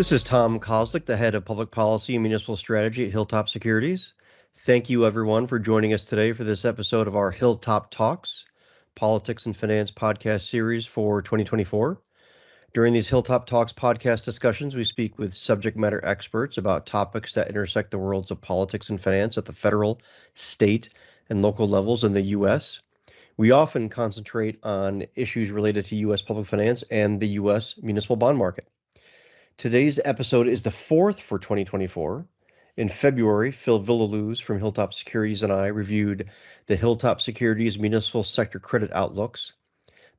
This is Tom Kozlik, the head of public policy and municipal strategy at Hilltop Securities. Thank you, everyone, for joining us today for this episode of our Hilltop Talks, Politics and Finance podcast series for 2024. During these Hilltop Talks podcast discussions, we speak with subject matter experts about topics that intersect the worlds of politics and finance at the federal, state, and local levels in the U.S. We often concentrate on issues related to U.S. public finance and the U.S. municipal bond market. Today's episode is the fourth for 2024. In February, Phil Villaluz from Hilltop Securities and I reviewed the Hilltop Securities Municipal Sector Credit Outlooks.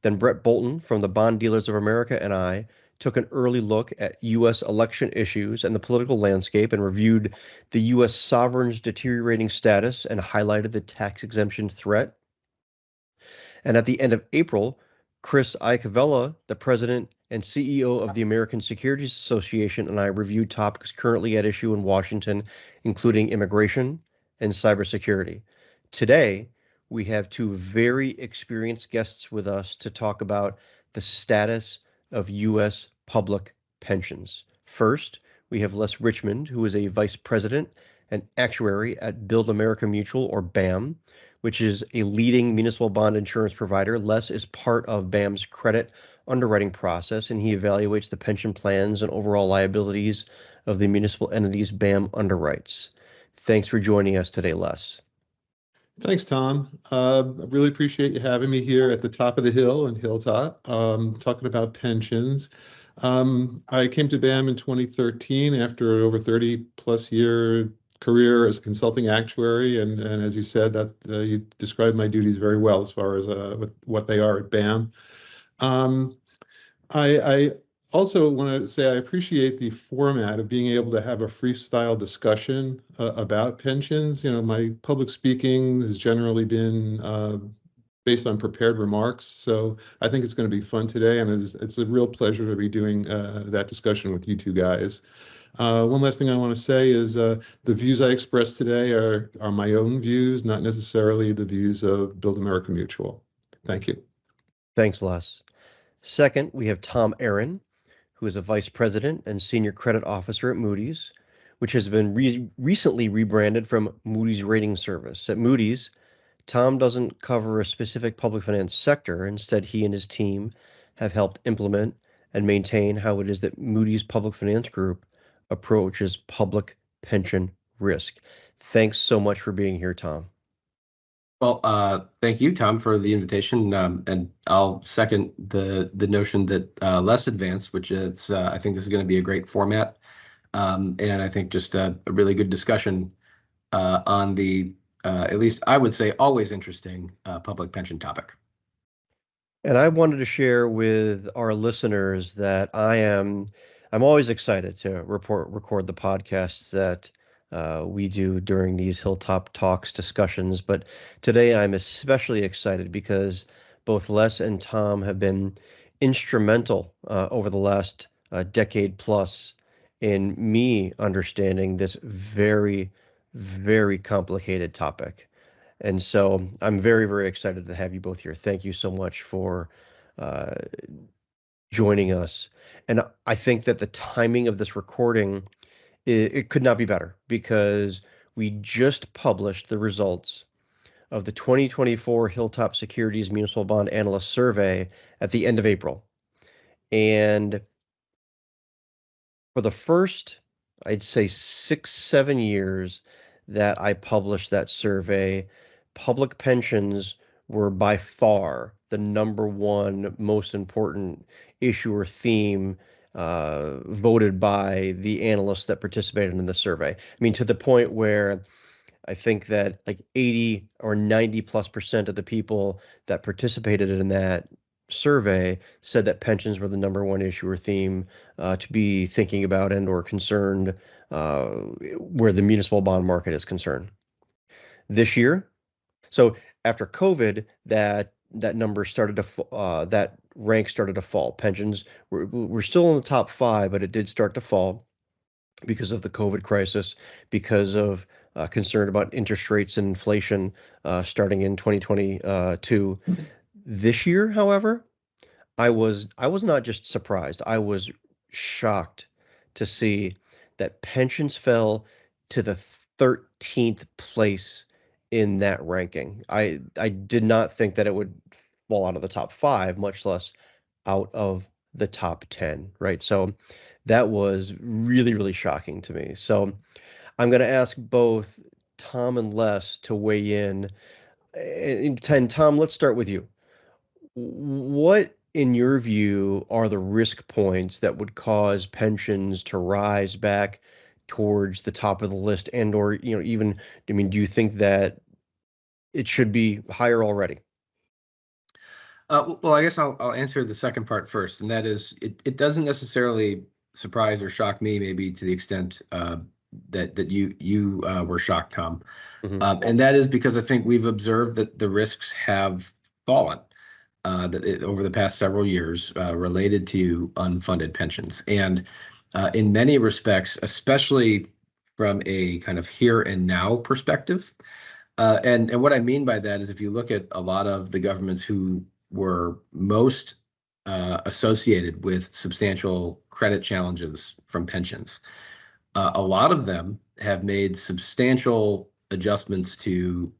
Then Brett Bolton from the Bond Dealers of America and I took an early look at U.S. election issues and the political landscape and reviewed the U.S. sovereign's deteriorating status and highlighted the tax exemption threat. And at the end of April, Chris Iacovella, the president and CEO of the American Securities Association, and I reviewed topics currently at issue in Washington, including immigration and cybersecurity. Today, we have two very experienced guests with us to talk about the status of U.S. public pensions. First, we have Les Richmond, who is a vice president and actuary at Build America Mutual, or BAM, which is a leading municipal bond insurance provider. Les is part of BAM's credit underwriting process, and he evaluates the pension plans and overall liabilities of the municipal entities BAM underwrites. Thanks for joining us today, Les. Thanks, Tom. I really appreciate you having me here at the top of the hill in Hilltop, talking about pensions. I came to BAM in 2013 after an over 30-plus year career as a consulting actuary, and as you said, that you described my duties very well as far as with what they are at BAM. I also want to say I appreciate the format of being able to have a freestyle discussion about pensions. You know, my public speaking has generally been based on prepared remarks, so I think it's going to be fun today, and it's a real pleasure to be doing that discussion with you two guys. One last thing I want to say is the views I expressed today are my own views, not necessarily the views of Build America Mutual. Thank you. Thanks, Les. Second, we have Tom Aaron, who is a vice president and senior credit officer at Moody's, which has been recently rebranded from Moody's Rating Service. At Moody's, Tom doesn't cover a specific public finance sector. Instead, he and his team have helped implement and maintain how it is that Moody's Public Finance Group approaches public pension risk. Thanks so much for being here, Tom. Well, thank you, Tom, for the invitation, and I'll second the notion that Les advanced, which is I think this is going to be a great format, and I think just a really good discussion on the at least I would say always interesting public pension topic. And I wanted to share with our listeners that I'm always excited to record the podcasts that we do during these Hilltop Talks discussions. But today I'm especially excited because both Les and Tom have been instrumental over the last decade plus in me understanding this very, very complicated topic. And so I'm very, very excited to have you both here. Thank you so much for joining us. And I think that the timing of this recording, it could not be better because we just published the results of the 2024 Hilltop Securities Municipal Bond Analyst Survey at the end of April. And for the first, I'd say 6-7 years that I published that survey, public pensions were by far the number one most important issue or theme voted by the analysts that participated in the survey. I mean, to the point where I think that like 80 or 90+% of the people that participated in that survey said that pensions were the number one issue or theme to be thinking about and or concerned where the municipal bond market is concerned. This year, so after COVID, that number started to that rank started to fall. Pensions were still in the top 5, but it did start to fall because of the COVID crisis, because of concern about interest rates and inflation starting in 2022. This year, however, I was not just surprised. I was shocked to see that pensions fell to the 13th place in that ranking. I did not think that it would fall out of the top 5, much less out of the top 10, right? So that was really, really shocking to me. So I'm going to ask both Tom and Les to weigh in. And Tom, let's start with you. What, in your view, are the risk points that would cause pensions to rise back towards the top of the list, and or even, I mean, do you think that it should be higher already? Well, I guess I'll answer the second part first, and that is it doesn't necessarily surprise or shock me, maybe to the extent that you were shocked, Tom. And that is because I think we've observed that the risks have fallen over the past several years related to unfunded pensions. And in many respects, especially from a kind of here and now perspective, and what I mean by that is if you look at a lot of the governments who were most associated with substantial credit challenges from pensions, a lot of them have made substantial adjustments to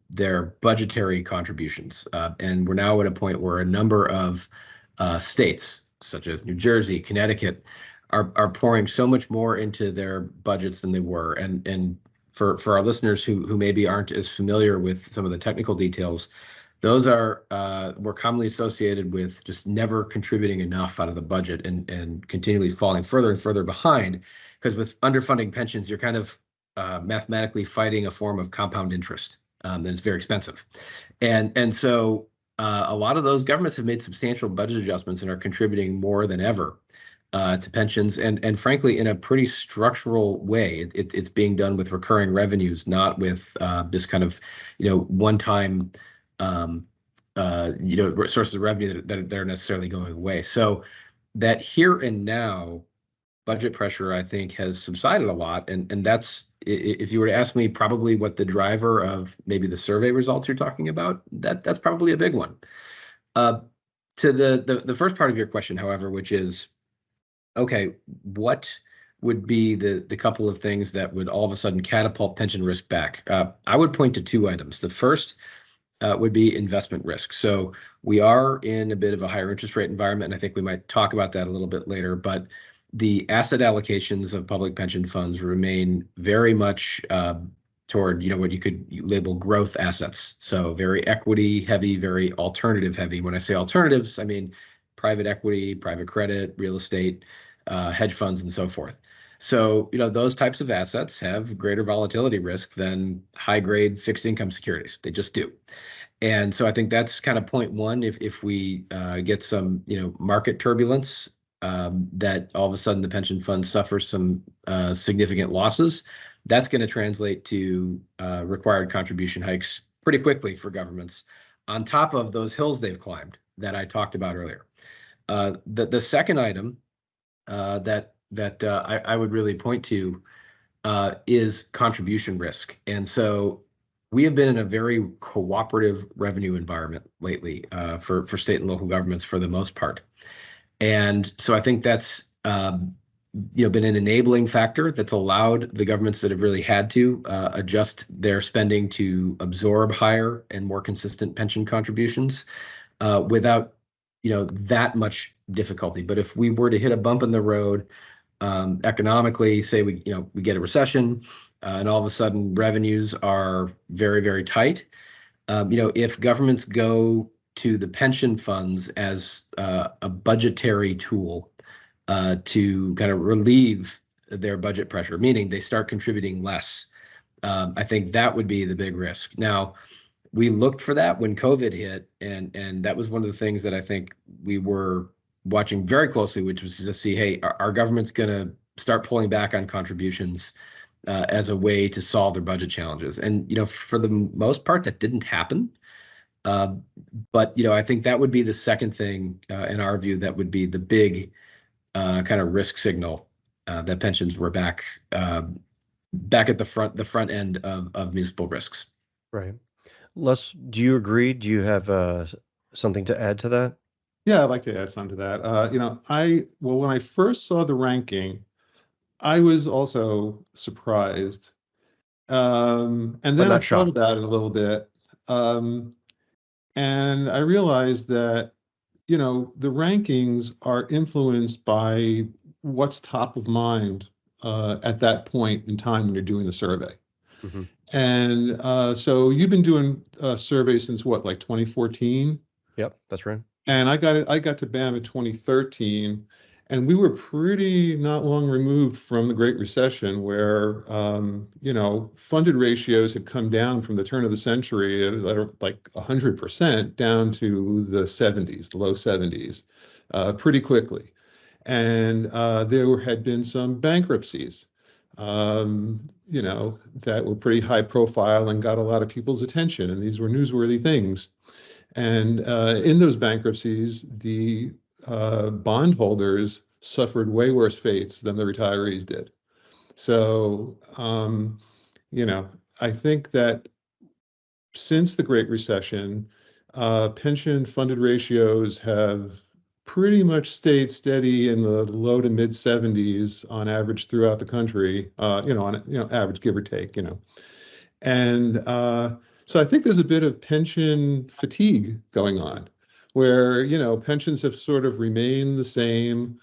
their budgetary contributions. And we're now at a point where a number of states, such as New Jersey, Connecticut, are pouring so much more into their budgets than they were. And for our listeners who maybe aren't as familiar with some of the technical details, those are more commonly associated with just never contributing enough out of the budget and continually falling further and further behind. Because with underfunding pensions, you're kind of mathematically fighting a form of compound interest that is very expensive. And so a lot of those governments have made substantial budget adjustments and are contributing more than ever to pensions, and frankly, in a pretty structural way. It's being done with recurring revenues, not with this kind of one-time sources of revenue that are necessarily going away. So that here and now budget pressure, I think, has subsided a lot, and that's, if you were to ask me, probably what the driver of maybe the survey results you're talking about, that's probably a big one. To the first part of your question, however, which is, okay, what would be the couple of things that would all of a sudden catapult pension risk back? I would point to 2 items. The first would be investment risk. So we are in a bit of a higher interest rate environment, and I think we might talk about that a little bit later, but the asset allocations of public pension funds remain very much toward what you could label growth assets. So very equity heavy, very alternative heavy. When I say alternatives, I mean private equity, private credit, real estate, hedge funds, and so forth. So those types of assets have greater volatility risk than high grade fixed income securities. They just do. And so I think that's kind of point one. If we get some market turbulence, that all of a sudden the pension fund suffers some significant losses, that's going to translate to required contribution hikes pretty quickly for governments, on top of those hills they've climbed that I talked about earlier. The second item that I would really point to is contribution risk. And so we have been in a very cooperative revenue environment lately for state and local governments for the most part. And so I think that's been an enabling factor that's allowed the governments that have really had to adjust their spending to absorb higher and more consistent pension contributions without that much difficulty. But if we were to hit a bump in the road economically, say we get a recession and all of a sudden revenues are very, very tight, if governments go to the pension funds as a budgetary tool to kind of relieve their budget pressure, meaning they start contributing less, I think that would be the big risk. Now, we looked for that when COVID hit, and that was one of the things that I think we were watching very closely, which was to see, hey, are governments going to start pulling back on contributions as a way to solve their budget challenges? And for the most part, that didn't happen. But I think that would be the second thing in our view that would be the big kind of risk signal that pensions were back at the front end of municipal risks. Right. Les, do you agree? Do you have something to add to that? Yeah, I'd like to add something to that. When I first saw the ranking, I was also surprised. And but then I not thought shocked. about it a little bit. And I realized that, the rankings are influenced by what's top of mind at that point in time when you're doing the survey. Hmm. And so you've been doing surveys since what, like 2014? Yep, that's right. And I got to BAM in 2013, and we were pretty not long removed from the Great Recession, where funded ratios had come down from the turn of the century at like 100% down to the 70s, the low 70s, pretty quickly. And there had been some bankruptcies, that were pretty high profile and got a lot of people's attention, and these were newsworthy things. And in those bankruptcies, the bondholders suffered way worse fates than the retirees did. So, I think that since the Great Recession, pension funded ratios have pretty much stayed steady in the low to mid 70s on average throughout the country, average, give or take. And so I think there's a bit of pension fatigue going on, where, pensions have sort of remained the same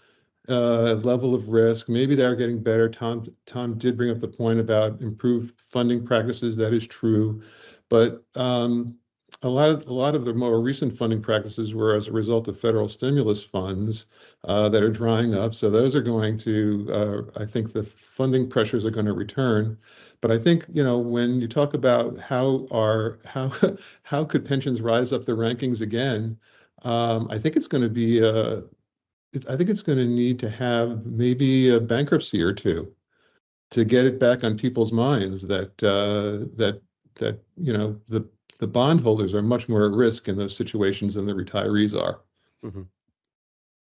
level of risk. Maybe they're getting better. Tom did bring up the point about improved funding practices. That is true, but a lot of the more recent funding practices were as a result of federal stimulus funds that are drying up. So those are going to, I think, the funding pressures are going to return. But I think, when you talk about how could pensions rise up the rankings again, I think it's going to be I think it's going to need to have maybe a bankruptcy or two to get it back on people's minds that the bondholders are much more at risk in those situations than the retirees are. Hmm.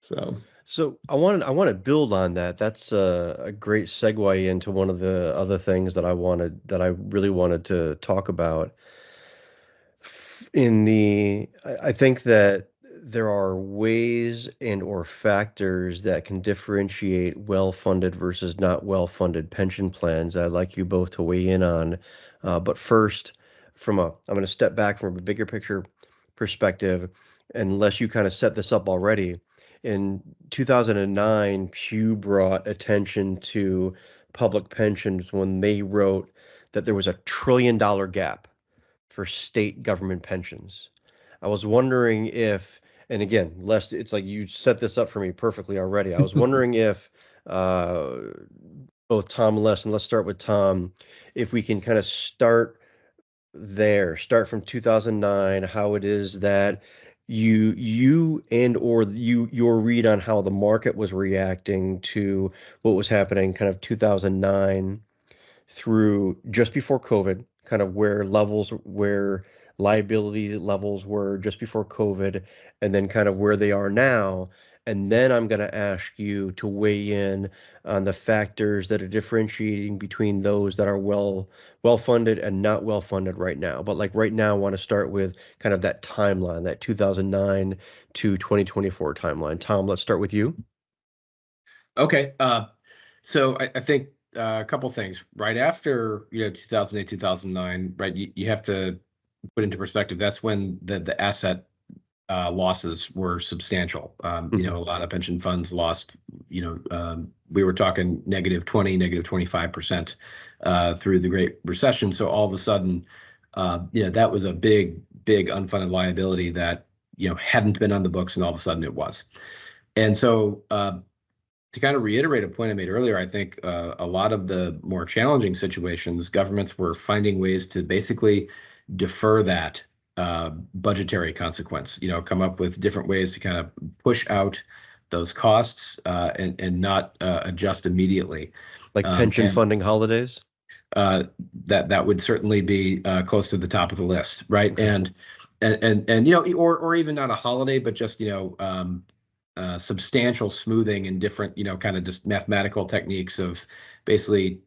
So So I want to build on that. That's a great segue into one of the other things that I really wanted to talk about. I think that there are ways and or factors that can differentiate well-funded versus not well-funded pension plans. I'd like you both to weigh in on. But first, I'm going to step back from a bigger picture perspective, unless you kind of set this up already. In 2009, Pew brought attention to public pensions when they wrote that there was $1 trillion gap for state government pensions. I was wondering if, and again, Les, it's like you set this up for me perfectly already. I was wondering if uh, both Tom and Les, and let's start with Tom, if we can kind of start from 2009, how it is that your read on how the market was reacting to what was happening kind of 2009 through just before COVID, kind of where liability levels were just before COVID, and then kind of where they are now. And then I'm going to ask you to weigh in on the factors that are differentiating between those that are well funded and not well funded right now. But like right now, I want to start with kind of that timeline, that 2009 to 2024 timeline. Tom, let's start with you. Okay. So I think a couple things. Right after 2008, 2009, right? You have to put into perspective. That's when the asset losses were substantial. Mhm. A lot of pension funds lost. We were talking -20, -25% through the Great Recession. So all of a sudden, that was a big unfunded liability that hadn't been on the books, and all of a sudden it was. And so to kind of reiterate a point I made earlier, I think a lot of the more challenging situations, governments were finding ways to basically defer that budgetary consequence, come up with different ways to kind of push out those costs and not adjust immediately. Like pension And funding holidays. that would certainly be close to the top of the list, right? Okay. And or even not a holiday, but just substantial smoothing and different kind of just mathematical techniques of basically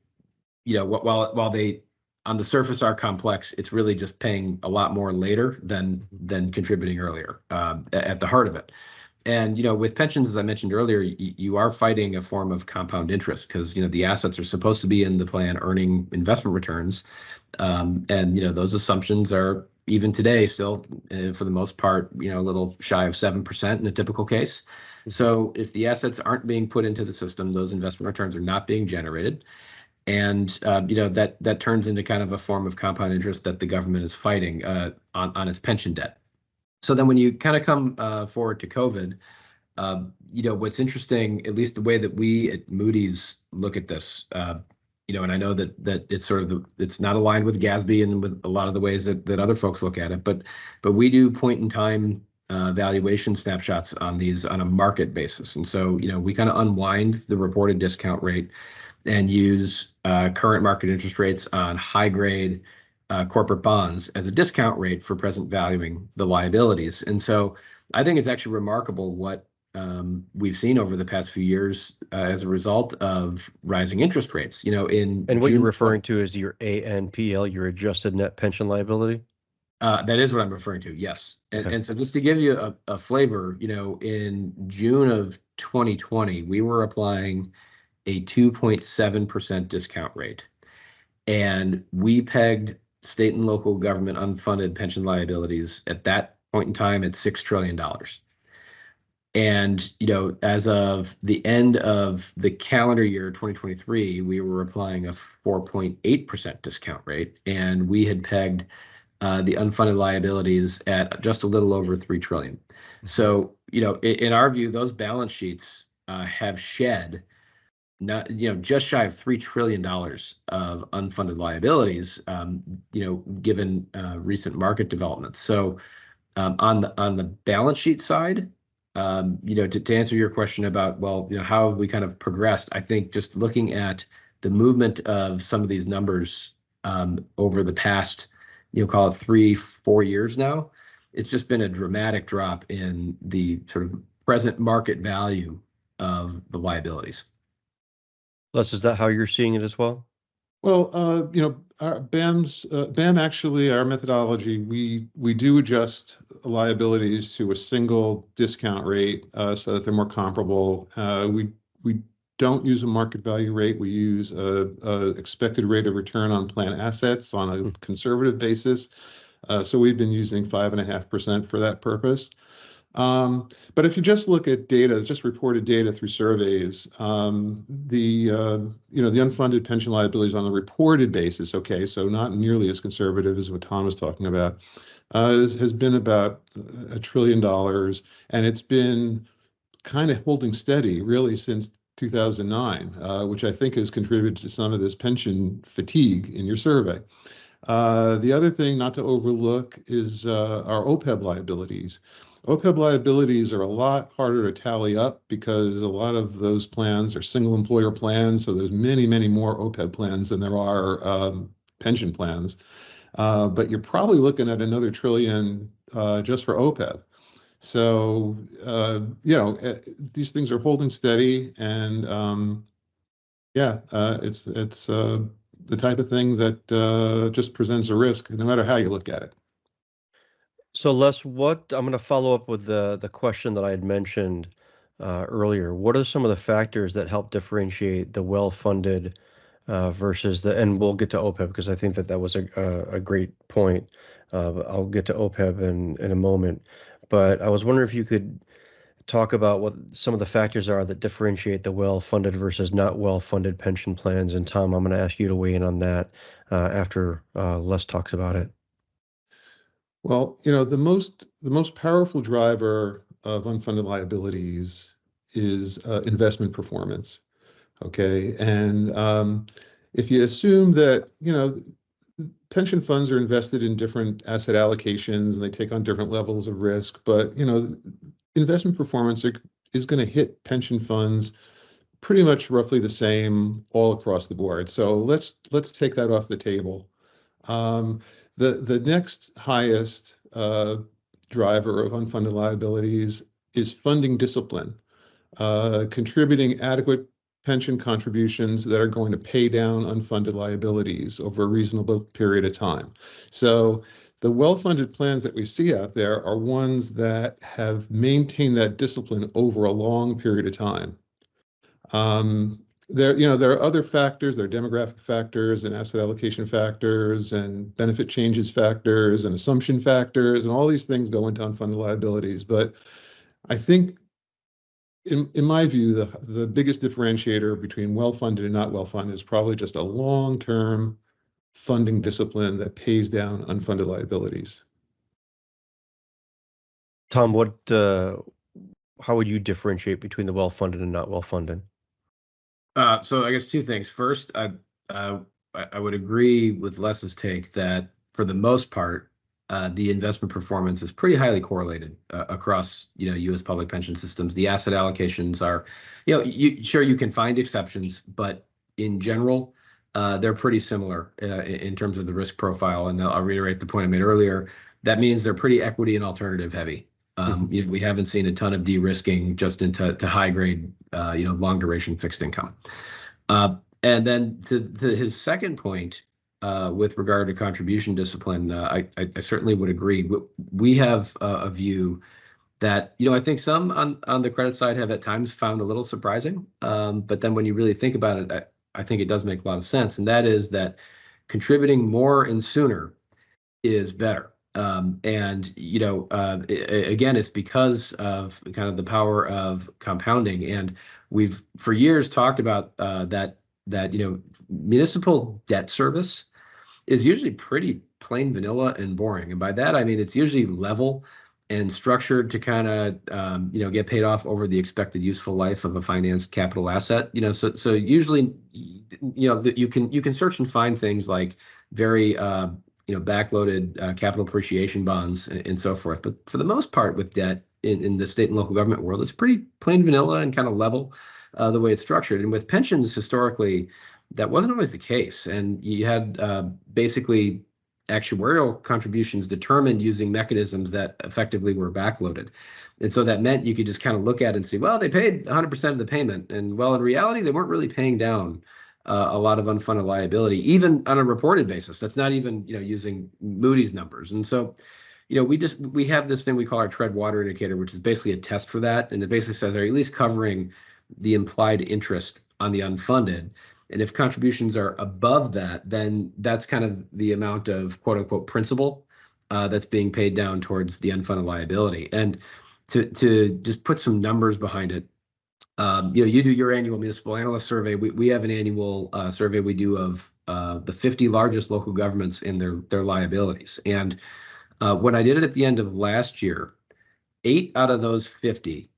while they on the surface are complex, it's really just paying a lot more later than contributing earlier at the heart of it. And, with pensions, as I mentioned earlier, you are fighting a form of compound interest because, the assets are supposed to be in the plan earning investment returns. And, those assumptions are even today still, for the most part, a little shy of 7% in a typical case. So if the assets aren't being put into the system, those investment returns are not being generated. And, that turns into kind of a form of compound interest that the government is fighting on its pension debt. So then when you kind of come forward to COVID, what's interesting, at least the way that we at Moody's look at this, and I know that it's sort of it's not aligned with GASB and with a lot of the ways that other folks look at it, but we do point in time valuation snapshots on these on a market basis. And so, we kind of unwind the reported discount rate and use current market interest rates on high grade corporate bonds as a discount rate for present valuing the liabilities. And so I think it's actually remarkable what we've seen over the past few years as a result of rising interest rates. And what you're referring to is your ANPL, your adjusted net pension liability? That is what I'm referring to, yes. Okay. And so just to give you a flavor, in June of 2020, we were applying a 2.7% discount rate. And we pegged state and local government unfunded pension liabilities at that point in time at $6 trillion. And, as of the end of the calendar year 2023, we were applying a 4.8% discount rate, and we had pegged the unfunded liabilities at just a little over $3 trillion. So, in our view, those balance sheets have shed just shy of $3 trillion of unfunded liabilities, given recent market developments. So on the balance sheet side, to answer your question about, how have we kind of progressed? I think just looking at the movement of some of these numbers over the past, call it 3-4 years now, it's just been a dramatic drop in the sort of present market value of the liabilities. Les, is that how you're seeing it as well? Well, our BAM actually, our methodology, we do adjust liabilities to a single discount rate so that they're more comparable. We don't use a market value rate. We use a expected rate of return on plan assets on a conservative basis. So we've been using 5.5% for that purpose. But if you just look at data, just reported data through surveys, the unfunded pension liabilities on the reported basis, okay, so not nearly as conservative as what Tom was talking about, has been about $1 trillion, and it's been kind of holding steady really since 2009, which I think has contributed to some of this pension fatigue in your survey. The other thing not to overlook is our OPEB liabilities. OPEB liabilities are a lot harder to tally up because a lot of those plans are single employer plans. So there's many, many more OPEB plans than there are pension plans. But you're probably looking at another $1 trillion just for OPEB. So, these things are holding steady, and it's the type of thing that just presents a risk no matter how you look at it. So Les, I'm going to follow up with the question that I had mentioned earlier. What are some of the factors that help differentiate the well-funded versus and we'll get to OPEB because I think that was a great point. I'll get to OPEB in a moment, but I was wondering if you could talk about what some of the factors are that differentiate the well-funded versus not well-funded pension plans. And Tom, I'm going to ask you to weigh in on that after Les talks about it. Well, the most powerful driver of unfunded liabilities is investment performance. Okay, and if you assume that pension funds are invested in different asset allocations and they take on different levels of risk, but investment performance is going to hit pension funds pretty much roughly the same all across the board. So let's take that off the table. The next highest driver of unfunded liabilities is funding discipline, contributing adequate pension contributions that are going to pay down unfunded liabilities over a reasonable period of time. So The well-funded plans that we see out there are ones that have maintained that discipline over a long period of time. There are other factors, there are demographic factors and asset allocation factors and benefit changes factors and assumption factors, and all these things go into unfunded liabilities. But I think in my view, the biggest differentiator between well-funded and not well-funded is probably just a long-term funding discipline that pays down unfunded liabilities. Tom, how would you differentiate between the well-funded and not well-funded? So I guess two things. First, I would agree with Les's take that for the most part, the investment performance is pretty highly correlated across U.S. public pension systems. The asset allocations are, sure you can find exceptions, but in general, they're pretty similar in terms of the risk profile. And I'll reiterate the point I made earlier. That means they're pretty equity and alternative heavy. We haven't seen a ton of de-risking just into high grade, long duration fixed income. And then to his second point, with regard to contribution discipline, I certainly would agree. We have a view that, I think some on the credit side have at times found a little surprising. But then when you really think about it, I think it does make a lot of sense. And that is that contributing more and sooner is better. Again, it's because of kind of the power of compounding. And we've for years talked about that municipal debt service is usually pretty plain vanilla and boring. And by that, I mean, it's usually level and structured to kind of, get paid off over the expected useful life of a financed capital asset. So usually, you can search and find things like very, backloaded capital appreciation bonds and so forth. But for the most part with debt in the state and local government world, it's pretty plain vanilla and kind of level the way it's structured. And with pensions, historically, that wasn't always the case. And you had basically actuarial contributions determined using mechanisms that effectively were backloaded. And so that meant you could just kind of look at it and see, well, they paid 100% of the payment. And well, in reality, they weren't really paying down a lot of unfunded liability, even on a reported basis. That's not even, using Moody's numbers. And so, we have this thing we call our tread water indicator, which is basically a test for that. And it basically says, are you at least covering the implied interest on the unfunded? And if contributions are above that, then that's kind of the amount of quote unquote principal that's being paid down towards the unfunded liability. And to just put some numbers behind it, you do your annual municipal analyst survey. We have an annual survey we do of the 50 largest local governments and their liabilities. And when I did it at the end of last year, 8 out of those 50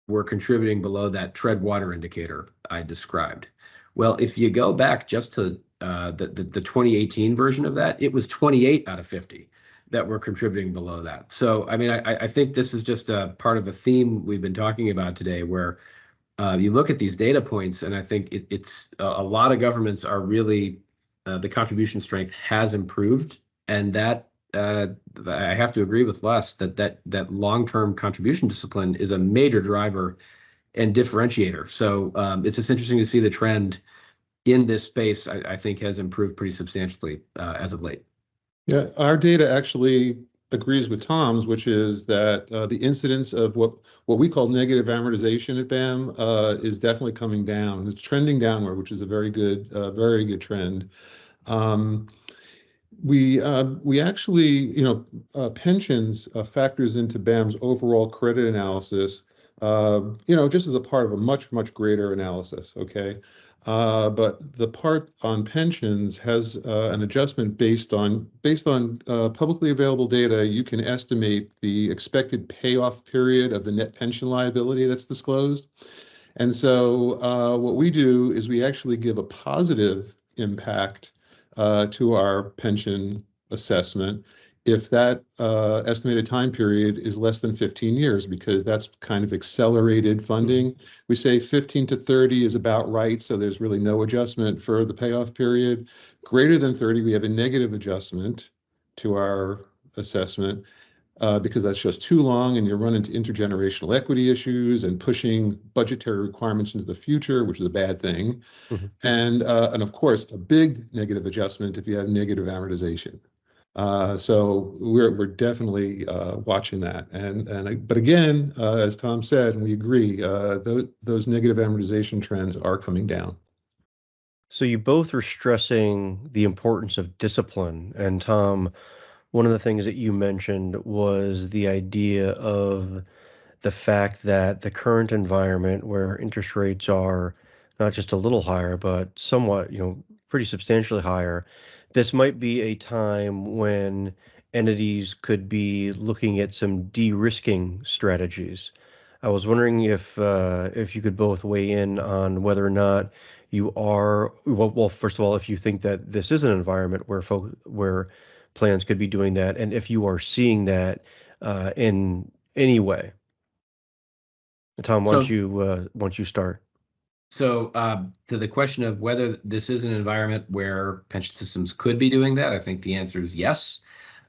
were contributing below that tread water indicator I described. Well, if you go back just to the 2018 version of that, it was 28 out of 50 that were contributing below that. So, I mean, I think this is just a part of a theme we've been talking about today, where you look at these data points, and I think it's a lot of governments are really, the contribution strength has improved, and that I have to agree with Les that long-term contribution discipline is a major driver and differentiator. So it's just interesting to see the trend in this space. I think has improved pretty substantially as of late. Yeah, our data actually agrees with Tom's, which is that the incidence of what we call negative amortization at BAM is definitely coming down. It's trending downward, which is a very good trend. We actually, pensions factors into BAM's overall credit analysis, just as a part of a much greater analysis. Okay. But the part on pensions has an adjustment based on publicly available data. You can estimate the expected payoff period of the net pension liability that's disclosed. And so what we do is we actually give a positive impact to our pension assessment if that estimated time period is less than 15 years, because that's kind of accelerated funding. We say 15 to 30 is about right, so there's really no adjustment for the payoff period. Greater than 30, we have a negative adjustment to our assessment because that's just too long, and you run into intergenerational equity issues and pushing budgetary requirements into the future, which is a bad thing. And of course, a big negative adjustment if you have negative amortization. So we're definitely watching that. But again, as Tom said, and we agree, those negative amortization trends are coming down. So you both were stressing the importance of discipline. And Tom, one of the things that you mentioned was the idea of the fact that the current environment where interest rates are not just a little higher, but somewhat, pretty substantially higher, this might be a time when entities could be looking at some de-risking strategies. I was wondering if you could both weigh in on whether or not you are well, first of all, if you think that this is an environment where plans could be doing that, and if you are seeing that in any way. Tom, So, why don't you start? To the question of whether this is an environment where pension systems could be doing that, I think the answer is yes.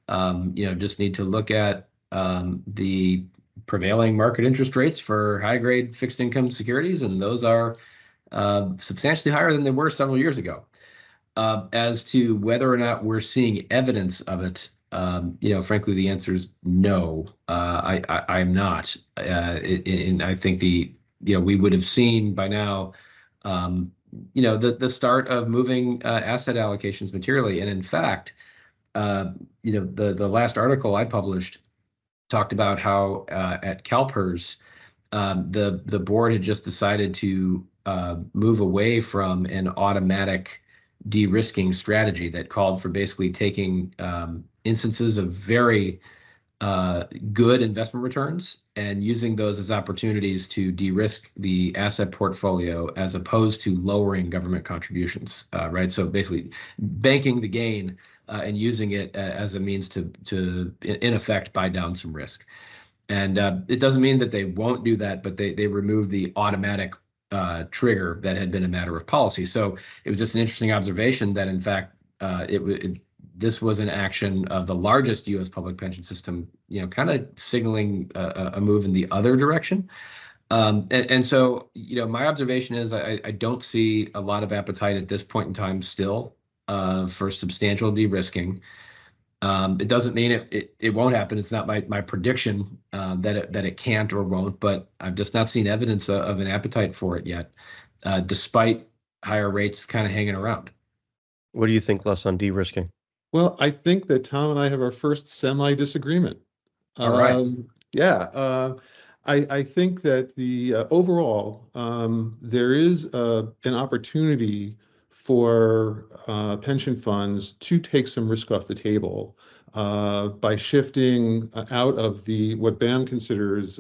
Just need to look at the prevailing market interest rates for high grade fixed income securities, and those are substantially higher than they were several years ago. As to whether or not we're seeing evidence of it, frankly, the answer is no. I'm not. And I think we would have seen by now, the start of moving asset allocations materially. And in fact, the last article I published talked about how at CalPERS, the board had just decided to move away from an automatic de-risking strategy that called for basically taking instances of very good investment returns and using those as opportunities to de-risk the asset portfolio as opposed to lowering government contributions, right? So basically banking the gain and using it as a means to in effect, buy down some risk. And it doesn't mean that they won't do that, but they remove the automatic trigger that had been a matter of policy. So it was just an interesting observation that, in fact, this was an action of the largest U.S. public pension system, kind of signaling a move in the other direction. And so, my observation is I don't see a lot of appetite at this point in time still for substantial de-risking. It doesn't mean it won't happen. It's not my prediction that it can't or won't, but I've just not seen evidence of an appetite for it yet, despite higher rates kind of hanging around. What do you think, Les, on de-risking? Well, I think that Tom and I have our first semi-disagreement. All right. Yeah, I think that the overall there is an opportunity for pension funds to take some risk off the table by shifting out of what BAM considers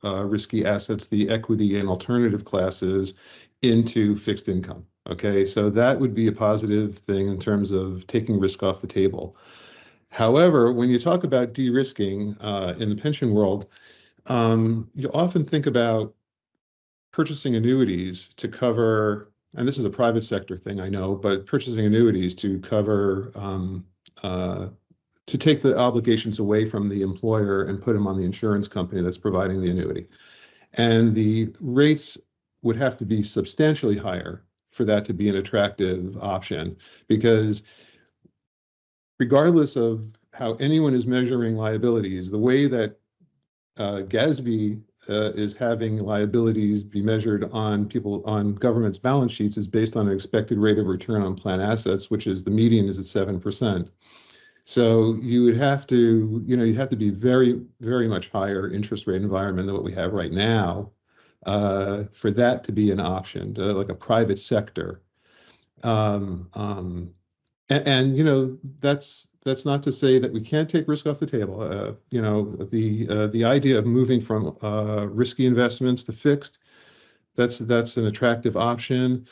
risky assets, the equity and alternative classes, into fixed income. Okay, so that would be a positive thing in terms of taking risk off the table. However, when you talk about de-risking in the pension world, you often think about purchasing annuities to cover, and this is a private sector thing, I know, but purchasing annuities to cover, to take the obligations away from the employer and put them on the insurance company that's providing the annuity. And the rates would have to be substantially higher for that to be an attractive option, because regardless of how anyone is measuring liabilities, the way that GASB is having liabilities be measured on government's balance sheets is based on an expected rate of return on plan assets, which is the median is at 7%. So you would have to, you'd have to be very, very much higher interest rate environment than what we have right now for that to be an option, like a private sector. And that's not to say that we can't take risk off the table. The idea of moving from risky investments to fixed, that's an attractive option.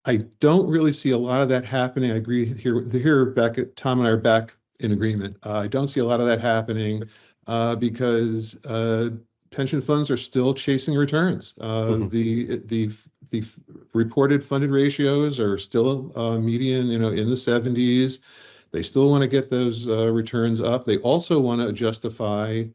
I don't really see a lot of that happening. I agree here Tom and I are back in agreement. I don't see a lot of that happening because pension funds are still chasing returns. The reported funded ratios are still median, in the 70s. They still want to get those returns up. They also want to justify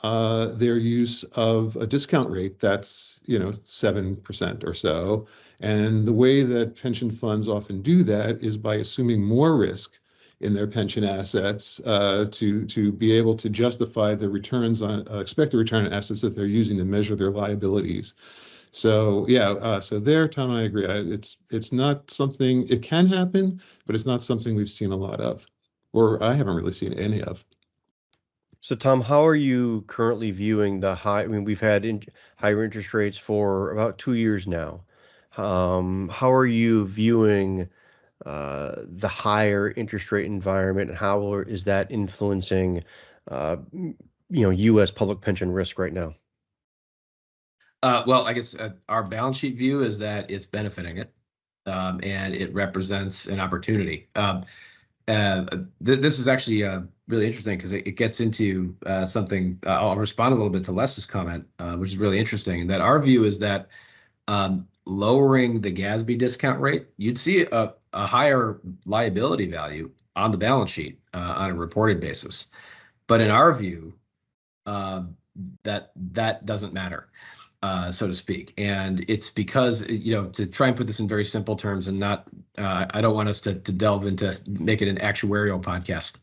their use of a discount rate that's 7% or so. And the way that pension funds often do that is by assuming more risk in their pension assets to be able to justify the returns on expected return on assets that they're using to measure their liabilities. So yeah, so there, Tom, I agree. It's not something, it can happen, but it's not something we've seen a lot of, or I haven't really seen any of. So, Tom, how are you currently viewing the high? I mean, we've had higher interest rates for about 2 years now. How are you viewing the higher interest rate environment, and how is that influencing, U.S. public pension risk right now? Well, I guess our balance sheet view is that it's benefiting it, and it represents an opportunity. This is actually really interesting because it gets into something. I'll respond a little bit to Les's comment, which is really interesting. That our view is that lowering the GASB discount rate, you'd see a higher liability value on the balance sheet on a reported basis. But in our view, that doesn't matter. So to speak. And it's because, to try and put this in very simple terms and not, I don't want us to delve into make it an actuarial podcast.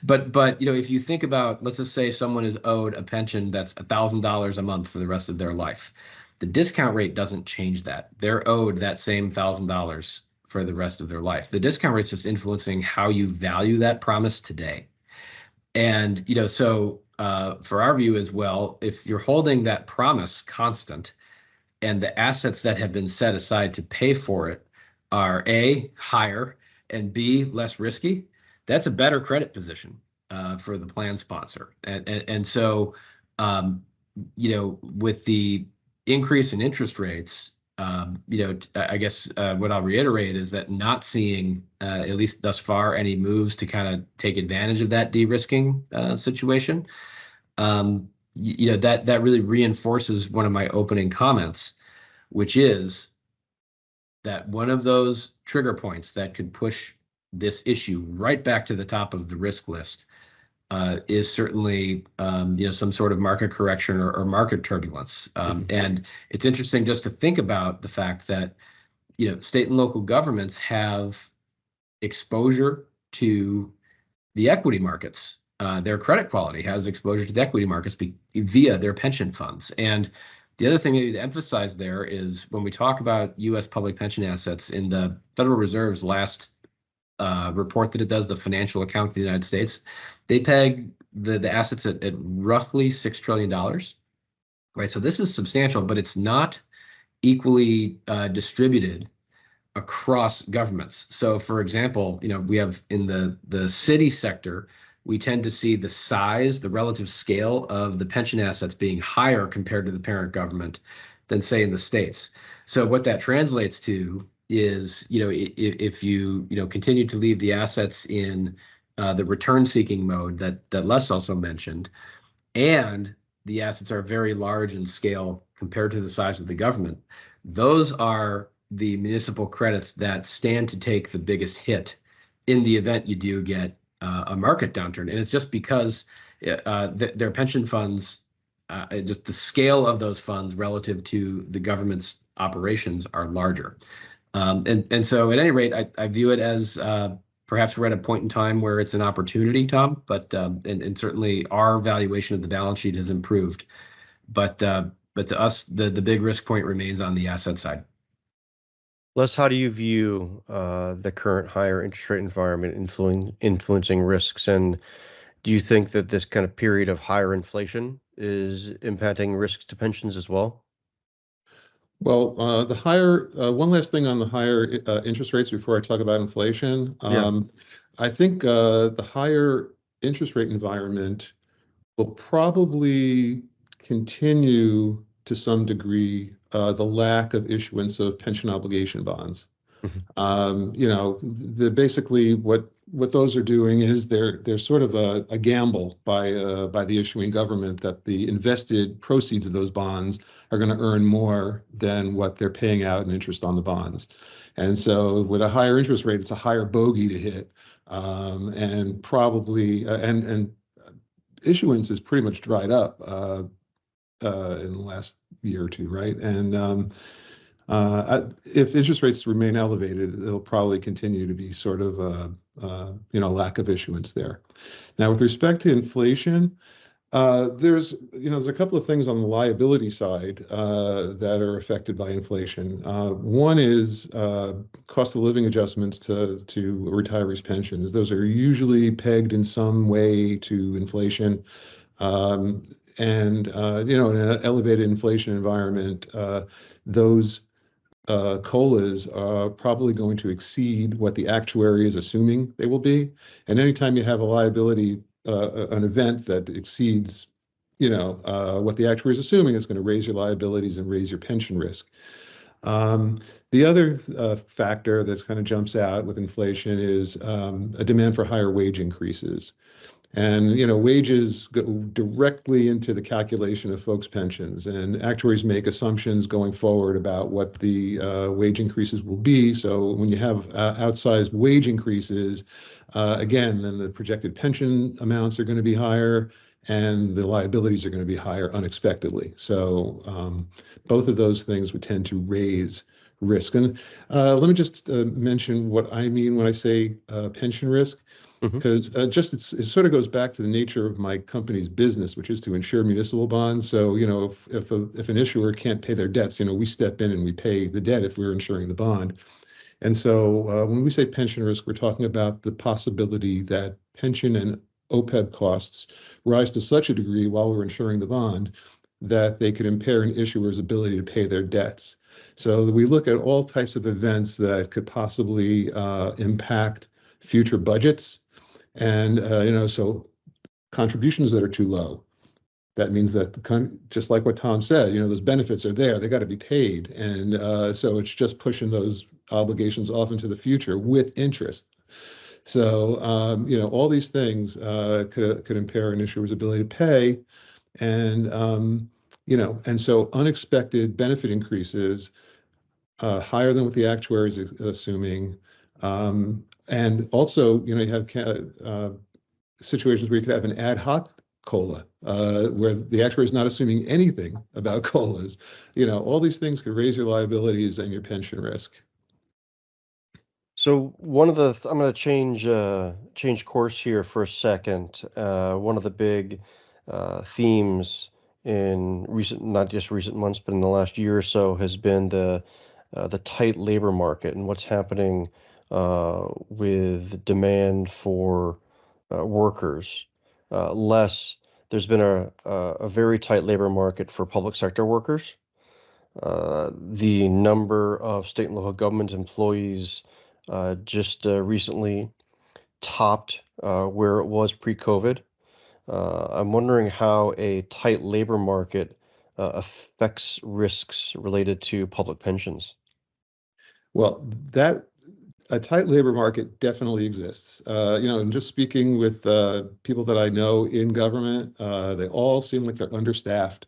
But if you think about, let's just say someone is owed a pension that's $1,000 a month for the rest of their life. The discount rate doesn't change that. They're owed that same $1,000 for the rate of their life. The discount rate's just influencing how you value that promise today. And, so for our view as well, if you're holding that promise constant and the assets that have been set aside to pay for it are A, higher, and B, less risky, that's a better credit position for the plan sponsor. And so, with the increase in interest rates, I guess what I'll reiterate is that not seeing, at least thus far, any moves to kind of take advantage of that de-risking situation, that really reinforces one of my opening comments, which is that one of those trigger points that could push this issue right back to the top of the risk list is certainly, some sort of market correction or market turbulence. And it's interesting just to think about the fact that, state and local governments have exposure to the equity markets. Their credit quality has exposure to the equity markets via their pension funds. And the other thing maybe to emphasize there is when we talk about U.S. public pension assets, in the Federal Reserve's last report that it does, the financial account of the United States, they peg the assets at roughly $6 trillion, right? So this is substantial, but it's not equally distributed across governments. So for example, we have in the city sector, we tend to see the relative scale of the pension assets being higher compared to the parent government than say in the states. So what that translates to is, if you continue to leave the assets in the return-seeking mode that Les also mentioned, and the assets are very large in scale compared to the size of the government, those are the municipal credits that stand to take the biggest hit in the event you do get a market downturn. And it's just because their pension funds, just the scale of those funds relative to the government's operations are larger. And so at any rate, I view it as perhaps we're at a point in time where it's an opportunity, Tom, but and certainly our valuation of the balance sheet has improved. But to us, the big risk point remains on the asset side. Les, how do you view the current higher interest rate environment influencing risks? And do you think that this kind of period of higher inflation is impacting risks to pensions as well? Well, the higher, one last thing on the higher interest rates before I talk about inflation. I think the higher interest rate environment will probably continue to some degree the lack of issuance of pension obligation bonds. Basically what those are doing is they're sort of a gamble by the issuing government that the invested proceeds of those bonds are going to earn more than what they're paying out in interest on the bonds. And so with a higher interest rate, it's a higher bogey to hit, and probably and issuance is pretty much dried up in the last year or two, right? And if interest rates remain elevated, it'll probably continue to be sort of lack of issuance there. Now, with respect to inflation, there's a couple of things on the liability side that are affected by inflation. One is cost of living adjustments to retirees' pensions. Those are usually pegged in some way to inflation. In an elevated inflation environment, those COLAs are probably going to exceed what the actuary is assuming they will be. And anytime you have a liability, an event that exceeds, what the actuary is assuming, it's going to raise your liabilities and raise your pension risk. The other factor that kind of jumps out with inflation is a demand for higher wage increases. And wages go directly into the calculation of folks' pensions, and actuaries make assumptions going forward about what the wage increases will be. So when you have outsized wage increases, again, then the projected pension amounts are going to be higher, and the liabilities are going to be higher unexpectedly. So both of those things would tend to raise risk. And let me just mention what I mean when I say pension risk. Because it sort of goes back to the nature of my company's business, which is to insure municipal bonds. So, if an issuer can't pay their debts, we step in and we pay the debt if we're insuring the bond. And so when we say pension risk, we're talking about the possibility that pension and OPEB costs rise to such a degree while we're insuring the bond that they could impair an issuer's ability to pay their debts. So we look at all types of events that could possibly impact future budgets. And, so contributions that are too low, that means that just like what Tom said, those benefits are there, they got to be paid. And so it's just pushing those obligations off into the future with interest. So, all these things could impair an issuer's ability to pay. And, and so unexpected benefit increases higher than what the actuary is assuming. And also, you have situations where you could have an ad hoc COLA, where the actuary is not assuming anything about COLAs. All these things could raise your liabilities and your pension risk. So I'm going to change course here for a second. One of the big themes in not just recent months, but in the last year or so, has been the tight labor market and what's happening with demand for workers. There's been a very tight labor market for public sector workers. The number of state and local government employees just recently topped where it was pre-COVID. I'm wondering how a tight labor market affects risks related to public pensions. Well, a tight labor market definitely exists. And just speaking with people that I know in government, they all seem like they're understaffed.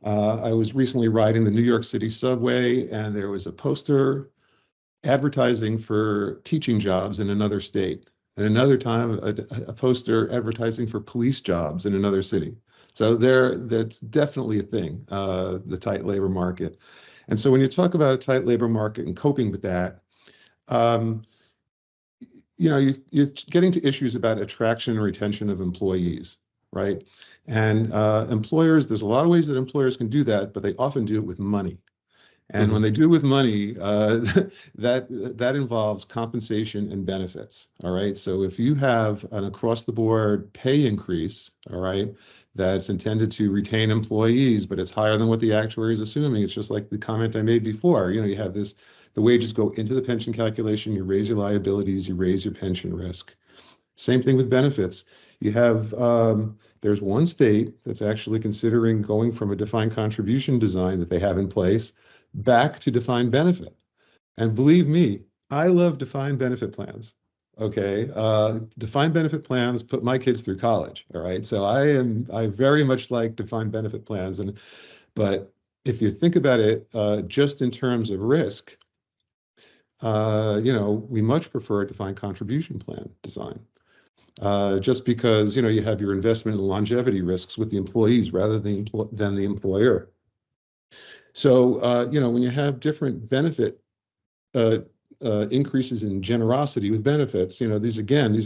I was recently riding the New York City subway, and there was a poster advertising for teaching jobs in another state, and another time a poster advertising for police jobs in another city. So that's definitely a thing, the tight labor market. And so when you talk about a tight labor market and coping with that, you're getting to issues about attraction and retention of employees, right? And employers, there's a lot of ways that employers can do that, but they often do it with money. And when they do it with money, that involves compensation and benefits. All right. So if you have an across-the-board pay increase, all right, that's intended to retain employees, but it's higher than what the actuary is assuming. It's just like the comment I made before. You have the wages go into the pension calculation, you raise your liabilities, you raise your pension risk. Same thing with benefits. You have, there's one state that's actually considering going from a defined contribution design that they have in place back to defined benefit. And believe me, I love defined benefit plans. Okay. Defined benefit plans put my kids through college. All right. So I very much like defined benefit plans. But if you think about it, just in terms of risk, we much prefer a defined contribution plan design. Just because, you have your investment and longevity risks with the employees rather than the employer. So, when you have different benefit increases in generosity with benefits, these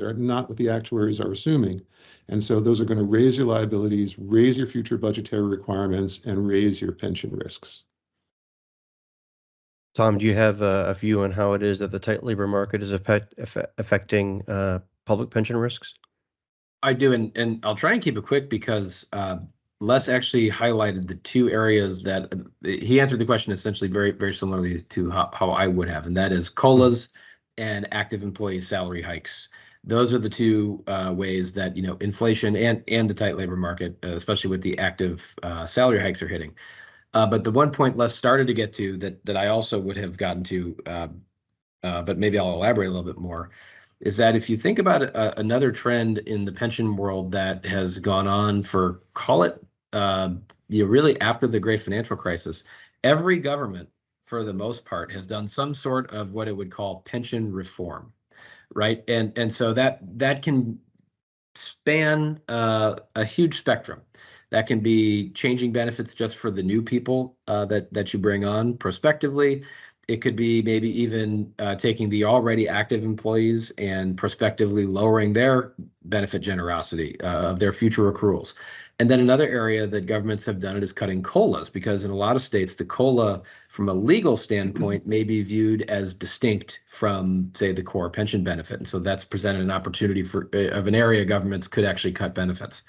are not what the actuaries are assuming. And so those are going to raise your liabilities, raise your future budgetary requirements, and raise your pension risks. Tom, do you have a view on how it is that the tight labor market is affecting public pension risks? I do, and I'll try and keep it quick because Les actually highlighted the two areas that he answered the question essentially very, very similarly to how I would have, and that is COLAs and active employee salary hikes. Those are the two ways that inflation and the tight labor market, especially with the active salary hikes, are hitting. But the one point Les started to get to that I also would have gotten to, but maybe I'll elaborate a little bit more, is that if you think about another trend in the pension world that has gone on for, call it, really after the great financial crisis, every government, for the most part, has done some sort of what it would call pension reform, right? And so that can span a huge spectrum. That can be changing benefits just for the new people that you bring on prospectively. It could be maybe even taking the already active employees and prospectively lowering their benefit generosity of their future accruals. And then another area that governments have done it is cutting COLAs, because in a lot of states, the COLA from a legal standpoint may be viewed as distinct from, say, the core pension benefit. And so that's presented an opportunity of an area governments could actually cut benefits.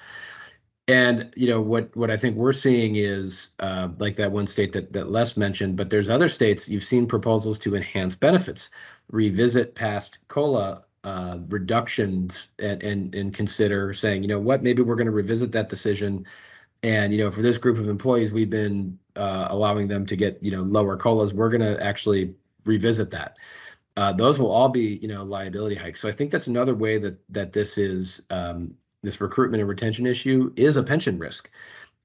And what I think we're seeing is like that one state that Les mentioned, but there's other states you've seen proposals to enhance benefits, revisit past COLA reductions, and consider saying, what, maybe we're going to revisit that decision. And for this group of employees, we've been allowing them to get lower COLAs. We're going to actually revisit that. Those will all be liability hikes. So I think that's another way that this is. This recruitment and retention issue is a pension risk,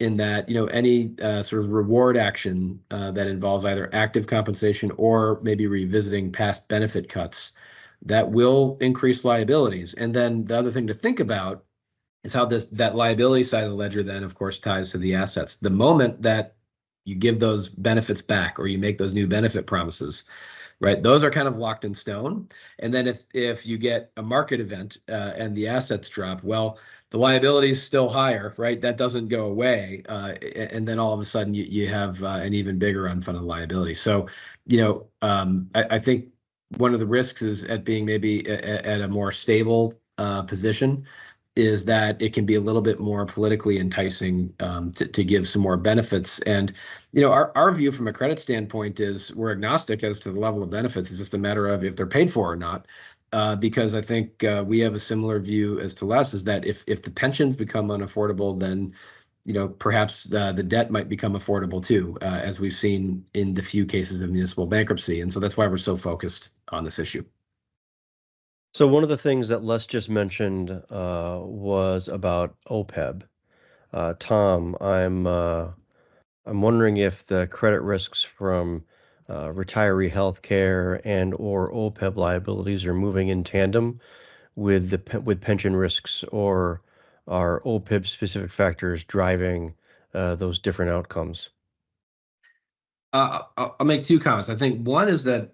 in that any sort of reward action that involves either active compensation or maybe revisiting past benefit cuts, that will increase liabilities. And then the other thing to think about is how that liability side of the ledger then, of course, ties to the assets. The moment that you give those benefits back or you make those new benefit promises, right, those are kind of locked in stone. And then if you get a market event and the assets drop, well, the liability is still higher, right? That doesn't go away. And then all of a sudden you have an even bigger unfunded liability. So, I think one of the risks is at being maybe at a more stable position is that it can be a little bit more politically enticing to give some more benefits. And our view from a credit standpoint is we're agnostic as to the level of benefits. It's just a matter of if they're paid for or not, because I think we have a similar view as to Les, is that if the pensions become unaffordable, then perhaps the debt might become affordable too, as we've seen in the few cases of municipal bankruptcy. And so that's why we're so focused on this issue. So one of the things that Les just mentioned was about OPEB. Tom, I'm wondering if the credit risks from retiree health care and or OPEB liabilities are moving in tandem with pension risks, or are OPEB specific factors driving those different outcomes? I'll make two comments. I think one is that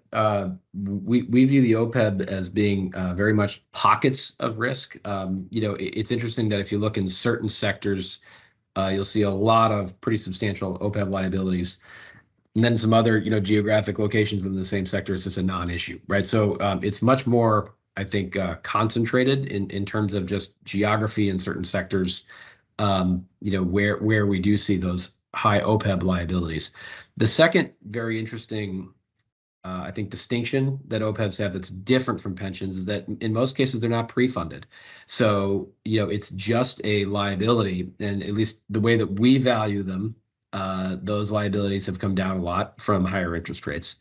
we view the OPEB as being very much pockets of risk. It's interesting that if you look in certain sectors, you'll see a lot of pretty substantial OPEB liabilities. And then some other, geographic locations within the same sector, it's just a non-issue, right? So it's much more, I think, concentrated in terms of just geography in certain sectors, where we do see those high OPEB liabilities. The second very interesting, I think, distinction that OPEBs have that's different from pensions is that in most cases they're not pre-funded. So, it's just a liability, and at least the way that we value them, those liabilities have come down a lot from higher interest rates.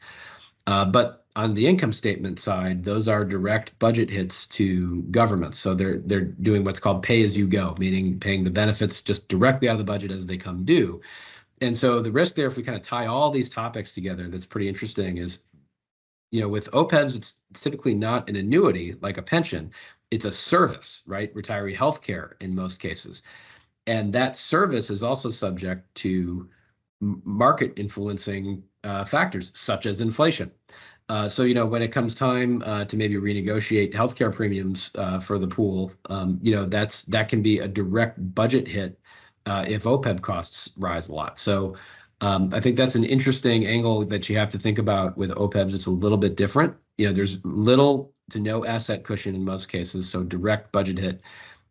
But on the income statement side, those are direct budget hits to governments. So they're doing what's called pay as you go, meaning paying the benefits just directly out of the budget as they come due. And so the risk there, if we kind of tie all these topics together, that's pretty interesting, is, with OPEBs, it's typically not an annuity like a pension. It's a service, right? Retiree health care in most cases. And that service is also subject to market influencing factors such as inflation. So, when it comes time to maybe renegotiate healthcare premiums for the pool, that can be a direct budget hit if OPEB costs rise a lot. So I think that's an interesting angle that you have to think about with OPEBs. It's a little bit different. There's little to no asset cushion in most cases, so direct budget hit.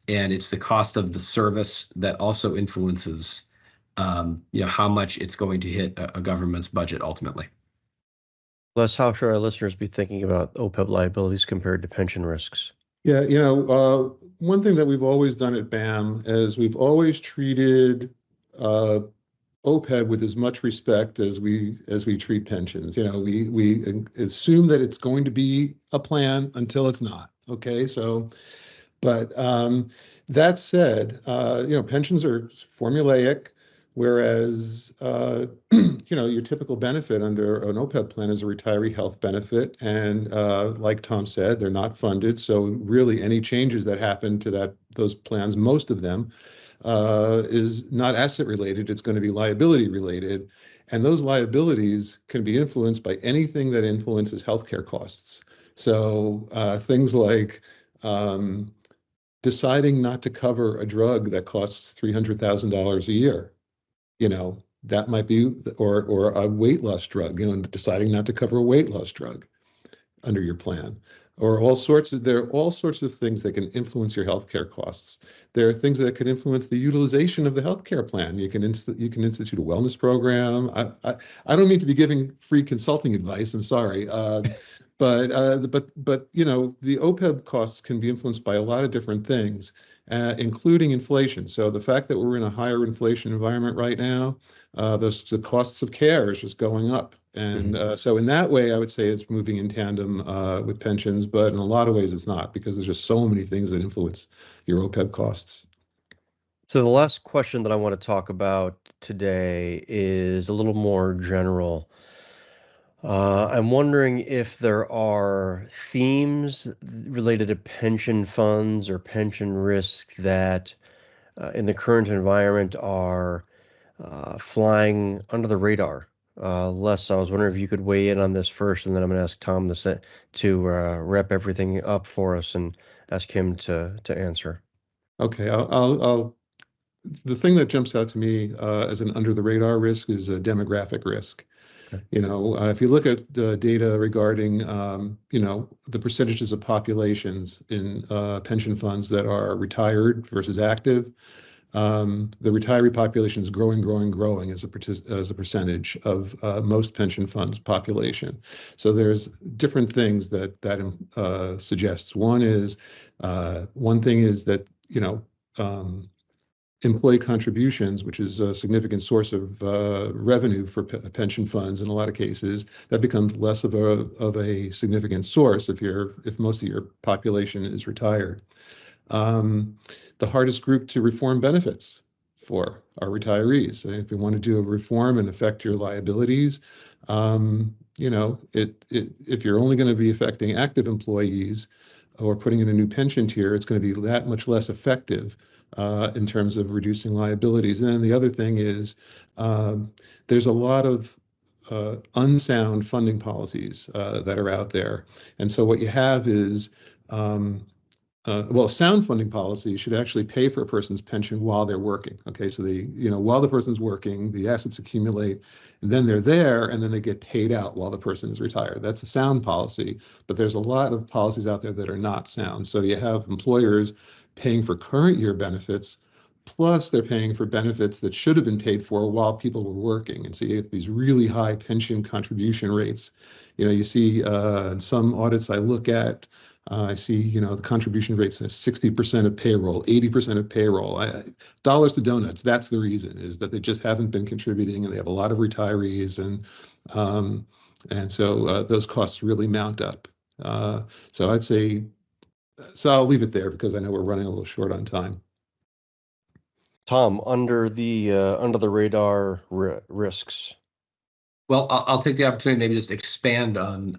And it's the cost of the service that also influences, how much it's going to hit a government's budget ultimately. Les, how should our listeners be thinking about OPEB liabilities compared to pension risks? Yeah, one thing that we've always done at BAM is we've always treated OPEB with as much respect as we treat pensions. We assume that it's going to be a plan until it's not. Okay, so, but that said, pensions are formulaic. Whereas, your typical benefit under an OPEB plan is a retiree health benefit. And like Tom said, they're not funded. So really any changes that happen to those plans, most of them, is not asset related. It's going to be liability related. And those liabilities can be influenced by anything that influences healthcare costs. So things like deciding not to cover a drug that costs $300,000 a year. That might be, or a weight loss drug, deciding not to cover a weight loss drug under your plan, or there are all sorts of things that can influence your healthcare costs. There are things that can influence the utilization of the healthcare plan. You can institute a wellness program. I don't mean to be giving free consulting advice. I'm sorry. But the OPEB costs can be influenced by a lot of different things, including inflation. So the fact that we're in a higher inflation environment right now, the costs of care is just going up. And so in that way, I would say it's moving in tandem with pensions, but in a lot of ways it's not, because there's just so many things that influence your OPEB costs. So the last question that I want to talk about today is a little more general. I'm wondering if there are themes related to pension funds or pension risk that in the current environment are flying under the radar. Les, I was wondering if you could weigh in on this first, and then I'm going to ask Tom to wrap everything up for us and ask him to answer. Okay, the thing that jumps out to me as an under the radar risk is a demographic risk. Okay. If you look at the data regarding, the percentages of populations in pension funds that are retired versus active, the retiree population is growing as a percentage of most pension funds population. So there's different things that suggests. One thing is that, employee contributions, which is a significant source of revenue for pension funds in a lot of cases, that becomes less of a significant source if most of your population is retired. The hardest group to reform benefits for are retirees. And if you want to do a reform and affect your liabilities, if you're only going to be affecting active employees or putting in a new pension tier, it's going to be that much less effective in terms of reducing liabilities. And then the other thing is there's a lot of unsound funding policies that are out there. And so what you have is, sound funding policies should actually pay for a person's pension while they're working. Okay, so while the person's working, the assets accumulate, and then they're there, and then they get paid out while the person is retired. That's a sound policy, but there's a lot of policies out there that are not sound. So you have employers paying for current year benefits, plus they're paying for benefits that should have been paid for while people were working. And so you have these really high pension contribution rates. You see in some audits I look at, I see, the contribution rates are 60% of payroll, 80% of payroll. Dollars to donuts, that's the reason, is that they just haven't been contributing, and they have a lot of retirees, and so those costs really mount up. So I'd say, so I'll leave it there because I know we're running a little short on time. Tom, under the radar risks. Well, I'll take the opportunity to maybe just expand on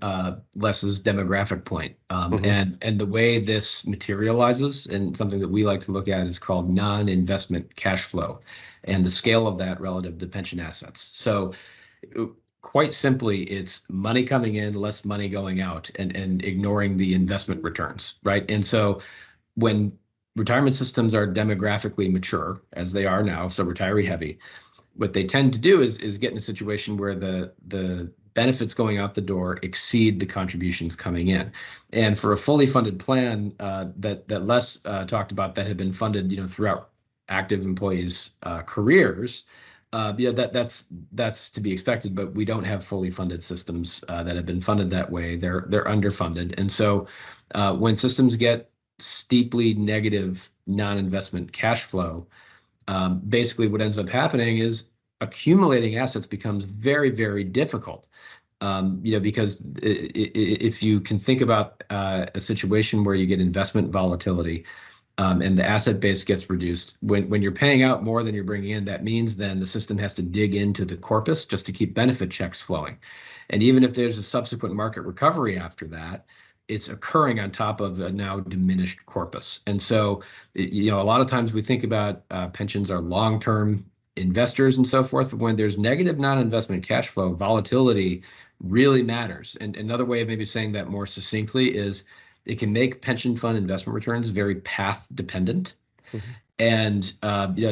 Les's demographic point. And the way this materializes, and something that we like to look at, is called non-investment cash flow, and the scale of that relative to pension assets. So quite simply, it's money coming in, less money going out, and ignoring the investment returns, right? And so when retirement systems are demographically mature, as they are now, so retiree heavy, what they tend to do is get in a situation where the benefits going out the door exceed the contributions coming in. And for a fully funded plan that Les talked about, that had been funded, throughout active employees' careers, that's to be expected. But we don't have fully funded systems that have been funded that way. They're underfunded, and so when systems get steeply negative non-investment cash flow, basically what ends up happening is accumulating assets becomes very, very difficult. Because if you can think about a situation where you get investment volatility, and the asset base gets reduced, when you're paying out more than you're bringing in, that means then the system has to dig into the corpus just to keep benefit checks flowing. And even if there's a subsequent market recovery after that, it's occurring on top of a now diminished corpus. And so, a lot of times we think about pensions are long-term investors and so forth, but when there's negative non-investment cash flow, volatility really matters. And another way of maybe saying that more succinctly is it can make pension fund investment returns very path dependent. Mm-hmm. And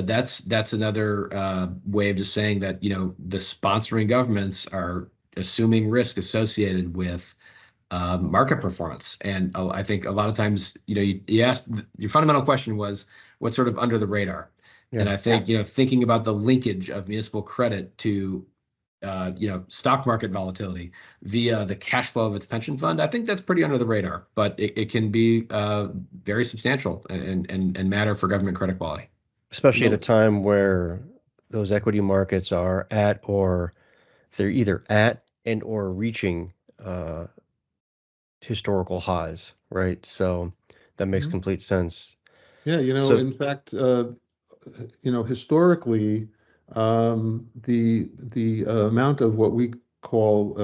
that's another way of just saying that the sponsoring governments are assuming risk associated with market performance. And I think a lot of times, you asked, your fundamental question was what's sort of under the radar. Yeah. And I think, thinking about the linkage of municipal credit to, stock market volatility via the cash flow of its pension fund, I think that's pretty under the radar, but it can be very substantial and matter for government credit quality. Especially at a time where those equity markets are they're either at and or reaching historical highs, right? So that makes complete sense. Yeah, in fact, historically, the amount of what we call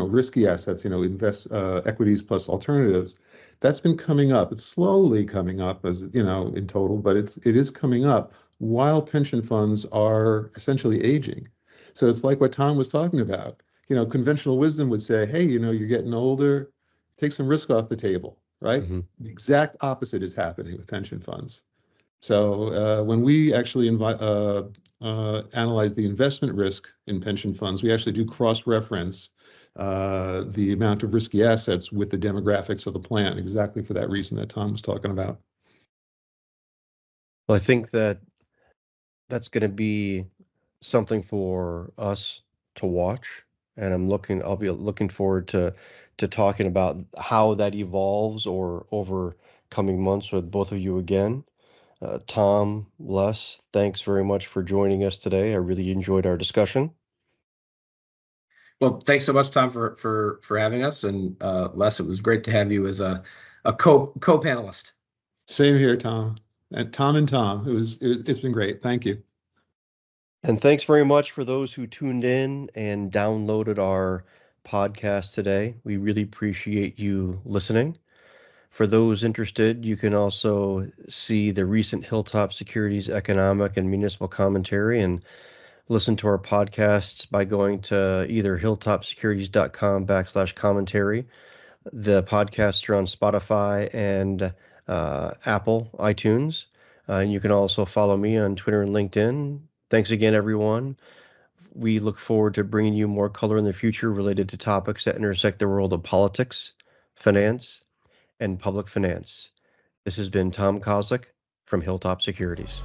risky assets, invest equities plus alternatives, that's been coming up. It's slowly coming up as in total, but it is coming up while pension funds are essentially aging. So it's like what Tom was talking about. Conventional wisdom would say, hey, you're getting older, take some risk off the table, right? Mm-hmm. The exact opposite is happening with pension funds. So when we actually analyze the investment risk in pension funds, we actually do cross-reference the amount of risky assets with the demographics of the plan, exactly for that reason that Tom was talking about. Well, I think that's going to be something for us to watch, and I'll be looking forward to talking about how that evolves or over coming months with both of you again. Tom, Les, thanks very much for joining us today. I really enjoyed our discussion. Well, thanks so much, Tom, for having us, and Les, it was great to have you as a co-panelist. Same here, Tom. And Tom, it's been great. Thank you. And thanks very much for those who tuned in and downloaded our podcast today. We really appreciate you listening. For those interested, you can also see the recent Hilltop Securities economic and municipal commentary and listen to our podcasts by going to either hilltopsecurities.com/commentary. The podcasts are on Spotify and Apple iTunes. And you can also follow me on Twitter and LinkedIn. Thanks again, everyone. We look forward to bringing you more color in the future related to topics that intersect the world of politics, finance, and public finance. This has been Tom Kozlik from Hilltop Securities.